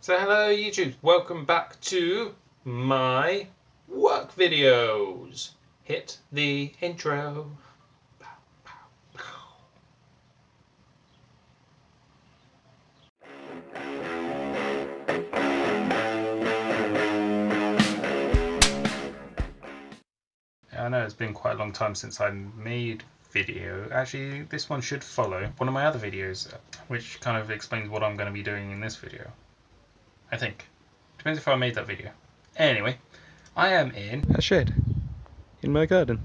So hello YouTube, welcome back to my work videos. Hit the intro. Pow, pow, pow. I know it's been quite a long time since I made video. Actually, this one should follow one of my other videos, which kind of explains what I'm going to be doing in this video. I think. Depends if I made that video. Anyway, I am in a shed in my garden.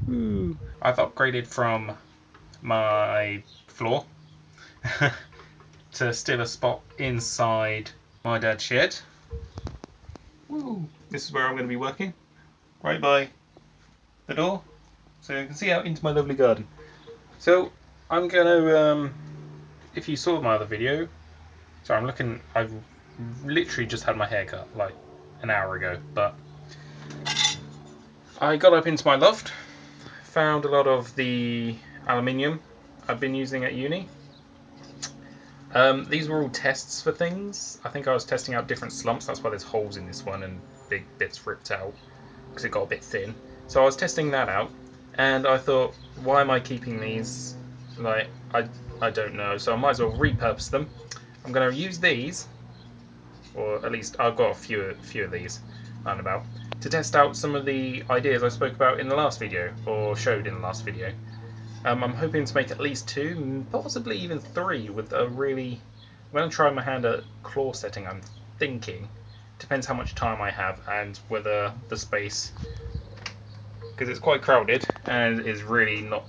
Woo. I've upgraded from my floor to still a spot inside my dad's shed. Woo. This is where I'm going to be working, right by the door, so you can see out into my lovely garden. So I'm going to, if you saw my other video, so I've literally just had my hair cut like an hour ago, but I got up into my loft, found a lot of the aluminium I've been using at uni. These were all tests for things. I think I was testing out different slumps, that's why there's holes in this one and big bits ripped out, because it got a bit thin. So I was testing that out, and I thought, why am I keeping these? Like, I don't know, so I might as well repurpose them. I'm going to use these, or at least I've got a few of these lying about, to test out some of the ideas I spoke about in the last video, or showed in the last video. I'm hoping to make at least 2, possibly even 3, with a really... I'm going to try my hand at claw setting, I'm thinking. Depends how much time I have and whether the space... because it's quite crowded and is really not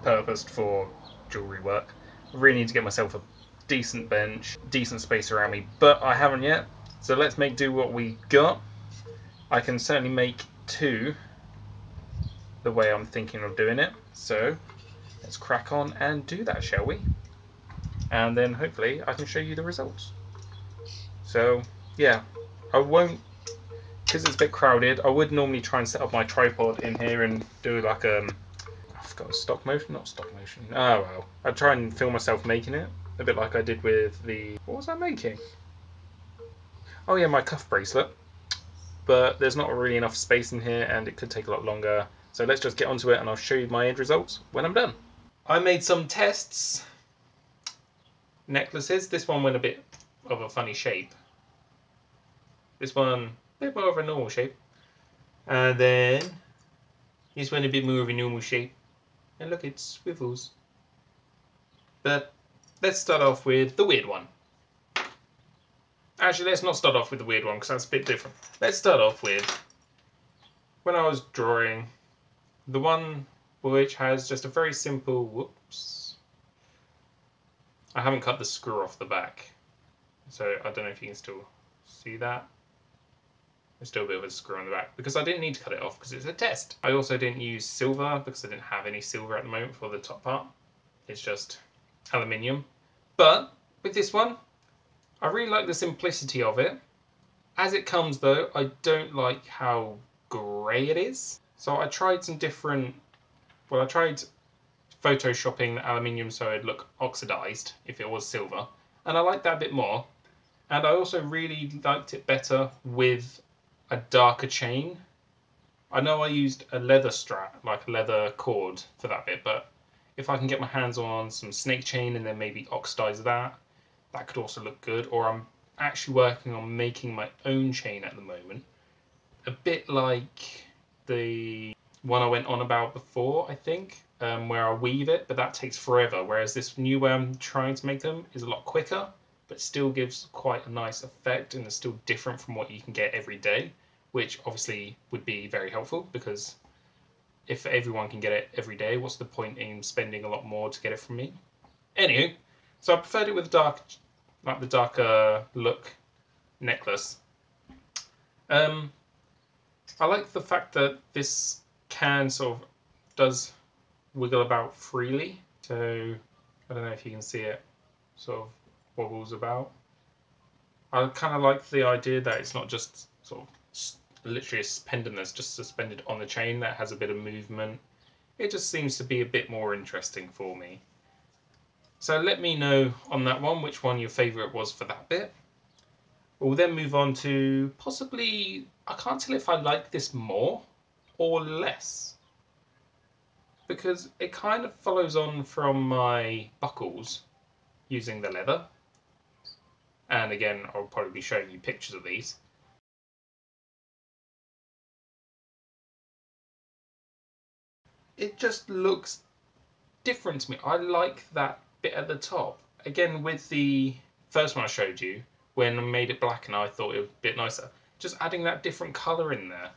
purposed for jewellery work. I really need to get myself a decent bench, decent space around me, but I haven't yet. So let's make do what we got. I can certainly make 2 the way I'm thinking of doing it. So let's crack on and do that, shall we? And then hopefully I can show you the results. So yeah, I won't, because it's a bit crowded, I would normally try and set up my tripod in here and do like I forgot, stop motion, not stop motion. Oh well, I'd try and film myself making it, a bit like I did with the, what was I making? Oh yeah, my cuff bracelet. But there's not really enough space in here and it could take a lot longer. So let's just get onto it and I'll show you my end results when I'm done. I made some tests. Necklaces. This one went a bit of a funny shape. This one, a bit more of a normal shape. And then this one a bit more of a normal shape. And look, it swivels. But let's start off with the weird one. Actually, let's not start off with the weird one because that's a bit different. Let's start off with when I was drawing the one which has just a very simple, whoops. I haven't cut the screw off the back, so I don't know if you can still see that. There's still a bit of a screw on the back because I didn't need to cut it off because it's a test. I also didn't use silver because I didn't have any silver at the moment for the top part. It's just aluminium. But with this one, I really like the simplicity of it. As it comes though, I don't like how grey it is. So I tried some different, well, I tried photoshopping the aluminium so it'd look oxidized if it was silver. And I liked that a bit more. And I also really liked it better with a darker chain. I know I used a leather strap, like a leather cord for that bit, but if I can get my hands on some snake chain and then maybe oxidize that, that could also look good. Or I'm actually working on making my own chain at the moment. A bit like the one I went on about before, I think, where I weave it, but that takes forever. Whereas this new way I'm trying to make them is a lot quicker, but still gives quite a nice effect and is still different from what you can get every day, which obviously would be very helpful because if everyone can get it every day, what's the point in spending a lot more to get it from me? Anywho, so I preferred it with dark, like the darker look necklace. I like the fact that this can sort of does wiggle about freely. So I don't know if you can see it sort of wobbles about. I kind of like the idea that it's not just sort of literally a pendant that's just suspended on the chain that has a bit of movement. It just seems to be a bit more interesting for me. So let me know on that one which one your favourite was for that bit. We'll then move on to possibly, I can't tell if I like this more or less, because it kind of follows on from my buckles using the leather. And again, I'll probably be showing you pictures of these. It just looks different to me. I like that bit at the top. Again, with the first one I showed you, when I made it black and I thought it was a bit nicer, just adding that different colour in there,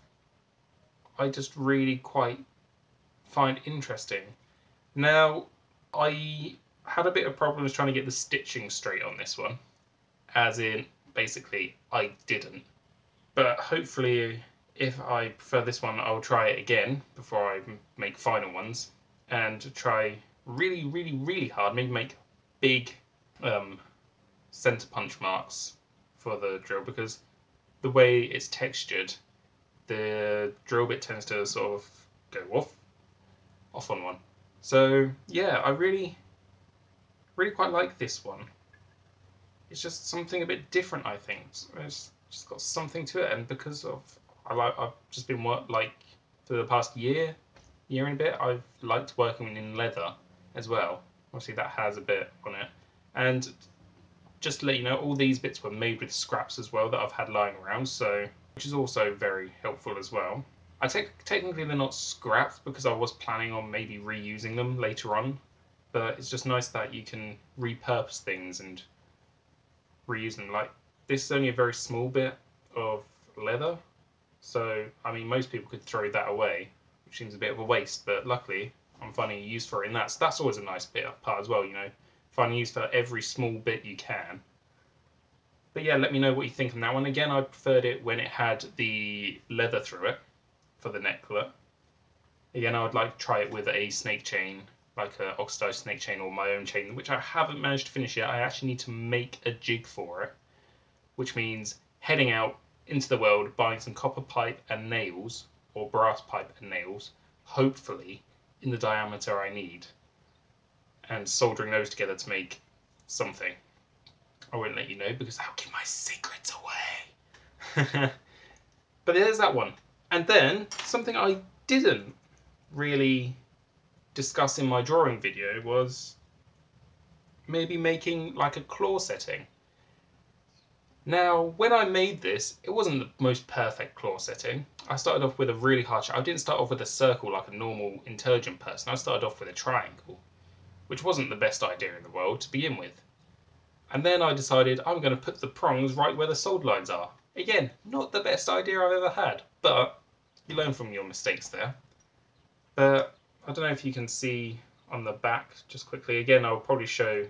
I just really quite find interesting. Now, I had a bit of problems trying to get the stitching straight on this one, as in, basically, I didn't. But hopefully, if I prefer this one, I'll try it again before I make final ones, and try really, really, really hard, maybe make big center punch marks for the drill, because the way it's textured, the drill bit tends to sort of go off on one. So yeah, I really quite like this one. It's just something a bit different, I think. It's just got something to it, and because of I've just been like for the past year and a bit, I've liked working in leather as well. Obviously that has a bit on it, and just to let you know, all these bits were made with scraps as well that I've had lying around, so which is also very helpful as well. Technically they're not scraps because I was planning on maybe reusing them later on, but it's just nice that you can repurpose things and reuse them. Like, this is only a very small bit of leather, so I mean most people could throw that away, which seems a bit of a waste, but luckily I'm finding a use for it, and that's always a nice bit part as well, you know, finding use for every small bit you can. But yeah, let me know what you think on that one. Again, I preferred it when it had the leather through it for the necklet. Again, I would like to try it with a snake chain, like an oxidized snake chain or my own chain, which I haven't managed to finish yet. I actually need to make a jig for it, which means heading out into the world, buying some copper pipe and nails, or brass pipe and nails, hopefully in the diameter I need, and soldering those together to make something. I won't let you know because I'll give my secrets away. But there's that one. And then something I didn't really discuss in my drawing video was maybe making like a claw setting. Now, when I made this, it wasn't the most perfect claw setting. I started off with a really hard shape. I didn't start off with a circle like a normal intelligent person. I started off with a triangle, which wasn't the best idea in the world to begin with. And then I decided I'm going to put the prongs right where the sold lines are. Again, not the best idea I've ever had, but you learn from your mistakes there. But I don't know if you can see on the back, just quickly. Again, I'll probably show,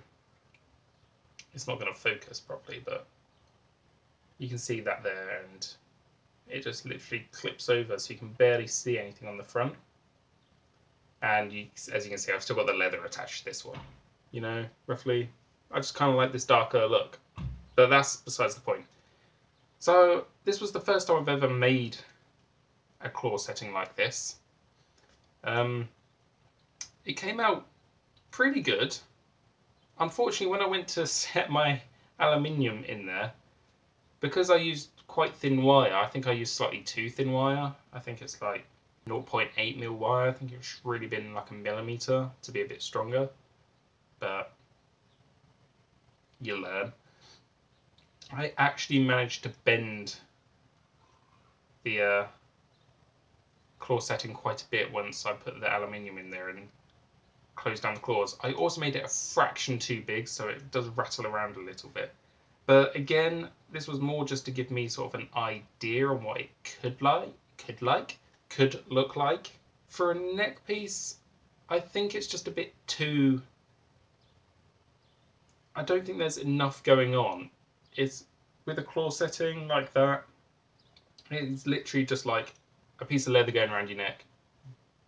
it's not going to focus properly, but you can see that there, and it just literally clips over, so you can barely see anything on the front. And as you can see, I've still got the leather attached to this one. You know, roughly, I just kind of like this darker look. But that's besides the point. So this was the first time I've ever made a claw setting like this. It came out pretty good. Unfortunately, when I went to set my aluminium in there, because I used quite thin wire, I think I used slightly too thin wire. I think it's like 0.8mm wire. I think it should really been like a millimeter to be a bit stronger. But you learn. I actually managed to bend the claw setting quite a bit once I put the aluminium in there and closed down the claws. I also made it a fraction too big, so it does rattle around a little bit. But again, this was more just to give me sort of an idea on what it could look like. For a neck piece, I think it's just a bit too... I don't think there's enough going on. It's with a claw setting like that, it's literally just like a piece of leather going around your neck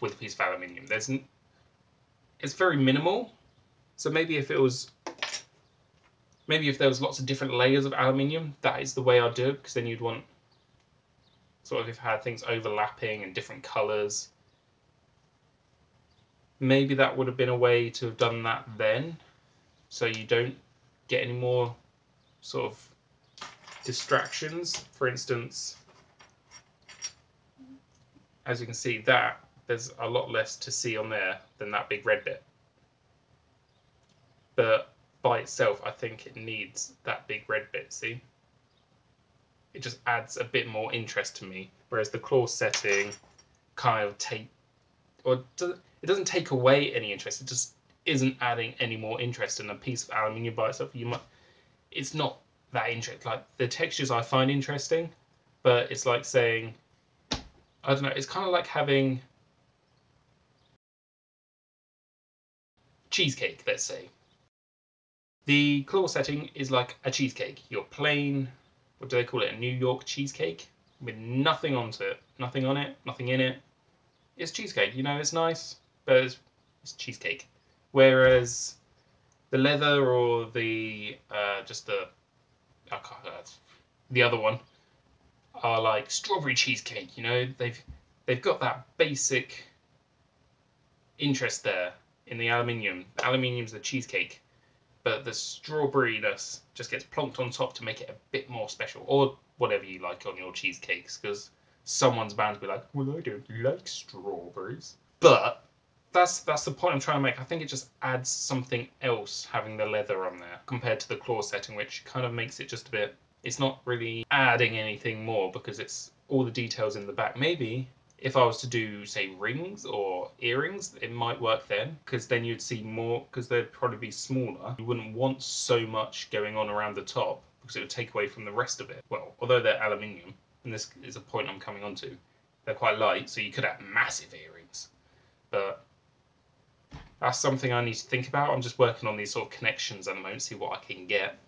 with a piece of aluminium. It's very minimal. So maybe if there was lots of different layers of aluminium, that is the way I'd do it, because then you'd want sort of, if you had things overlapping and different colours, maybe that would have been a way to have done that then. so you don't get any more sort of distractions. For instance, as you can see, that there's a lot less to see on there than that big red bit. But by itself, I think it needs that big red bit, see? It just adds a bit more interest to me, whereas the claw setting kind of it doesn't take away any interest, it just isn't adding any more interest in a piece of aluminium by itself. It's not that interesting. Like, the textures I find interesting, but it's like saying, I don't know, it's kind of like having cheesecake, let's say. The claw setting is like a cheesecake. Your plain, what do they call it, a New York cheesecake? With nothing onto it, nothing on it, nothing in it. It's cheesecake, you know, it's nice, but it's cheesecake. Whereas the leather or the the other one are like strawberry cheesecake. You know, they've got that basic interest there in the aluminium. The aluminium's the cheesecake, but the strawberryness just gets plonked on top to make it a bit more special, or whatever you like on your cheesecakes, because someone's bound to be like, well, I don't like strawberries. But that's the point I'm trying to make. I think it just adds something else having the leather on there compared to the claw setting, which kind of makes it just a bit, it's not really adding anything more because it's all the details in the back. Maybe if I was to do, say, rings or earrings, it might work then, because then you'd see more, because they'd probably be smaller. You wouldn't want so much going on around the top because it would take away from the rest of it. Well, although they're aluminium, and this is a point I'm coming on to, they're quite light, so you could have massive earrings. But that's something I need to think about. I'm just working on these sort of connections at the moment, see what I can get.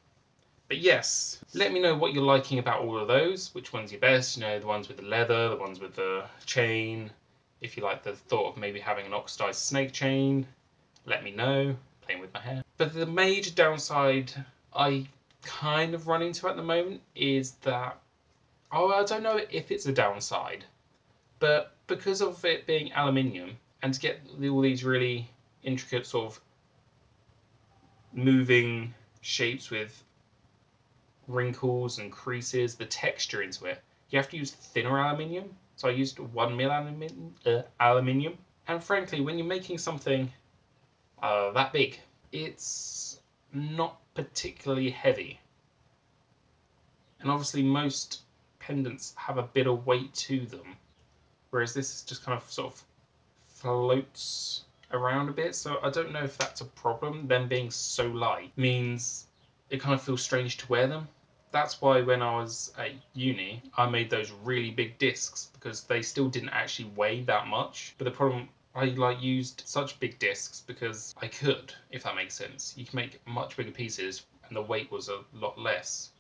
But yes, let me know what you're liking about all of those. Which one's your best? You know, the ones with the leather, the ones with the chain. If you like the thought of maybe having an oxidized snake chain, let me know. Playing with my hair. But the major downside I kind of run into at the moment is that, I don't know if it's a downside, but because of it being aluminium and to get all these really intricate sort of moving shapes with wrinkles and creases, the texture into it, you have to use thinner aluminium. So I used 1mm aluminium, and frankly, when you're making something that big, it's not particularly heavy. And obviously most pendants have a bit of weight to them, whereas this is just kind of sort of floats around a bit. So I don't know if that's a problem. Them being so light means it kind of feels strange to wear them. That's why when I was at uni, I made those really big discs, because they still didn't actually weigh that much. But the problem, I used such big discs because I could, if that makes sense. You can make much bigger pieces and the weight was a lot less.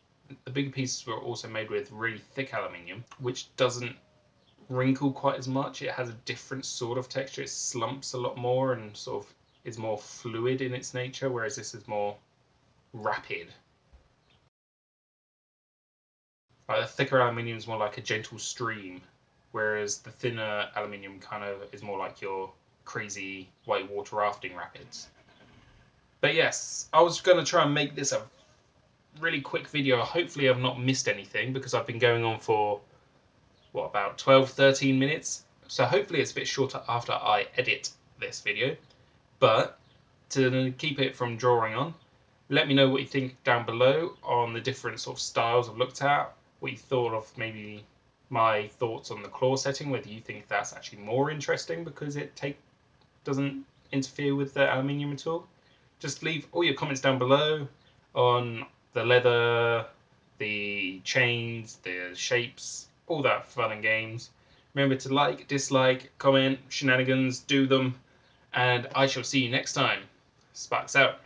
The bigger pieces were also made with really thick aluminium, which doesn't wrinkle quite as much. It has a different sort of texture. It slumps a lot more and sort of is more fluid in its nature, whereas this is more rapid. Like the thicker aluminium is more like a gentle stream, whereas the thinner aluminium kind of is more like your crazy whitewater rafting rapids. But yes, I was going to try and make this a really quick video. Hopefully I've not missed anything, because I've been going on for, what, about 12-13 minutes? So hopefully it's a bit shorter after I edit this video. But to keep it from drawing on, let me know what you think down below on the different sort of styles I've looked at, what you thought of maybe my thoughts on the claw setting, whether you think that's actually more interesting because it doesn't interfere with the aluminium at all. Just leave all your comments down below on the leather, the chains, the shapes, all that fun and games. Remember to like, dislike, comment, shenanigans, do them, and I shall see you next time. Sparks out.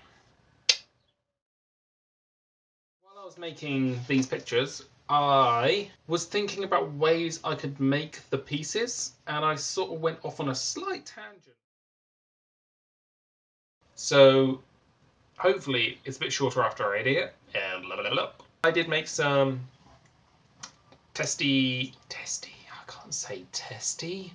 While I was making these pictures, I was thinking about ways I could make the pieces, and I sort of went off on a slight tangent. So hopefully it's a bit shorter after I edit it. And blah, blah, blah. I did make some testy, I can't say testy.